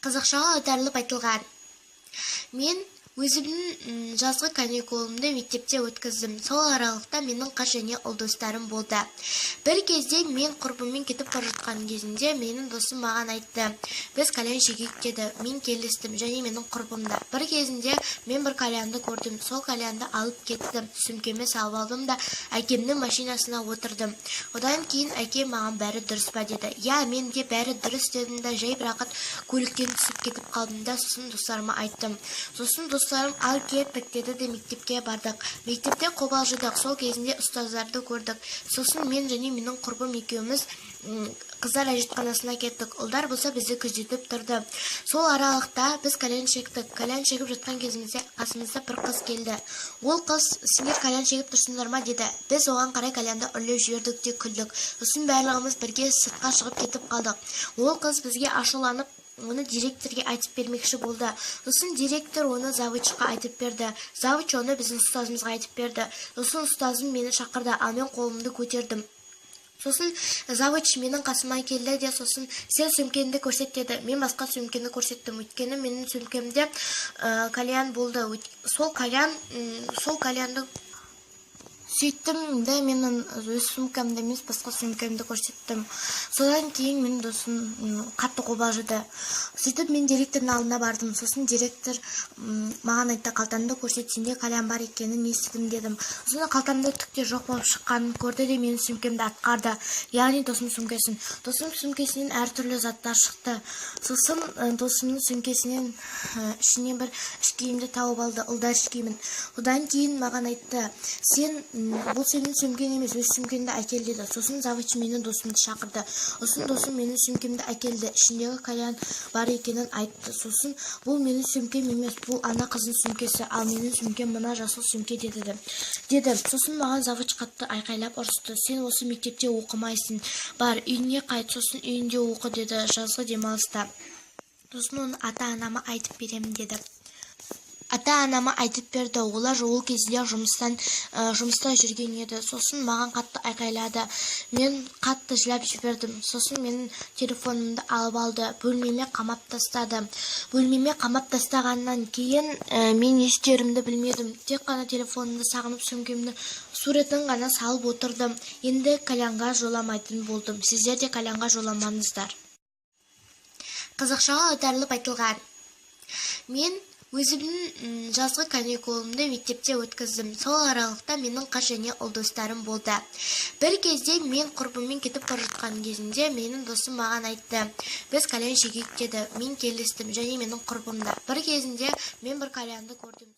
Қазақшаға аударылып айтылған. Мен өзімнің жазғы каникулымды мектепте өткіздім. Сол аралықта менің қыз және ұл достарым болды. Бір кезде мен құрбыммен кетіп бара жатқан кезінде менің досым маған айтты: "Біз кальян шегейік" деді. Мен келістім, және менің құрбым да. Бір кезінде мен бір кальянды көрдім. Сол кальянды алып кеттім. Сөмкеме салып алдым да әкемнің машинасына отырдым. Одан кейін әкем маған "Бәрі дұрыс па?" деді. "Я, мен де бәрі дұрыс" дедім да жай бірақ көліктен түсіп кетіп қалдым да сосын достарыма айттым. Сосын достарым "Ал кеттік" деді де мектепке бардық. Мектепте қобалжыдық. Сол кезінде ұстаздарды көрдік. Сосын мен және менің құрбым екеуміз қыздар әжетханасына кеттік. Ұлдар болса бізді күзетіп тұрды. Сол аралықта біз кальян шектік. Кальян шегіп жатқан кезімізде қасымызда бір қыз келді. Ол қыз "Сендер кальян шегіп тұрсыңдар ма?" деді. Біз оған қарай кальянды үрлеп жібердік те күлдік. Сосын барлығымыз бірге сыртқа шығып кетіп қалдық. Ол қыз бізге ашуланып оны директорге айтып бермекші болды. Сосын директор оны завучқа айтып берді. Завуч оны біздің ұстазымызға айтып берді. Сосын ұстазым мені шақырды, ал мен қолымды көтердім. Сосын завуч менің қасыма келді де сосын "Сен сөмкеңді көрсет" деді. Мен басқа сөмкені көрсеттім. Өйткені менің сөмкемде кальян болды. Сол кальянды сөйттім де менің өз сөмкемді емес басқа сөмкемді көрсеттім. Содан кейін менің досым қатты қобалжыды. Сөйтіп мен директордың алдына бардым. Сосын директор маған айтты: "Қалтаңды көрсет, сенде кальян бар екенін естідім" дедім. Сосын қалтамда түк те жоқ болып шыққанын көрді де менің сөмкемді атқарды. Яғни досым сөмкесін. Досым сөмкесінен әртүрлі заттар шықты. Сосын досымның сөмкесінен ішінен бір іш киімді тауып алды, ұлдар іш киімін. Одан кейін маған айтты: "Бұл сенің сөмкең емес, өз сөмкеңді әкел" деді. Сосын завуч менің досымды шақырды. Сосын досым менің сөмкемді әкелді. Ішіндегі кальян бар екенін айтты. Сосын "Бұл менің сөмкем емес, бұл ана қыздың сөмкесі, ал менің сөмкем мына жасыл сөмке" деді. Сосын маған завуч қатты айқайлап ұрысты: "Сен осы мектепте оқымайсың. Бар, үйіңе қайт, сосын үйіңде оқы" деді жазғы демалыста. Сосын оны ата-анама айтып беремін деді. Ата-анама айтып берді. Олар ол кезде жұмыста жүрген еді. Сосын маған қатты айқайлады. Мен қатты жылап жібердім. Сосын менің телефонымды алып алды. Бөлмеме қамап тастады. Бөлмеме қамап тастағаннан кейін мен не істерімді білмедім. Тек қана телефонымды сағынып сөмкемді суретін ғана салып отырдым. Енді кальянға жоламайтын болдым. Сіздер де кальянға жоламаңыздар. Қазақшаға аударылып айтылған. Мен өзімнің жазғы каникулымды мектепте өткіздім. Сол аралықта менің қыз және ұл достарым болды. Бір кезде мен құрбыммен кетіп бара жатқан кезінде менің досым маған айтты: "Біз кальян шегейік" деді. Мен келістім, және менің құрбым да. Бір кезінде мен бір кальянды көрдім.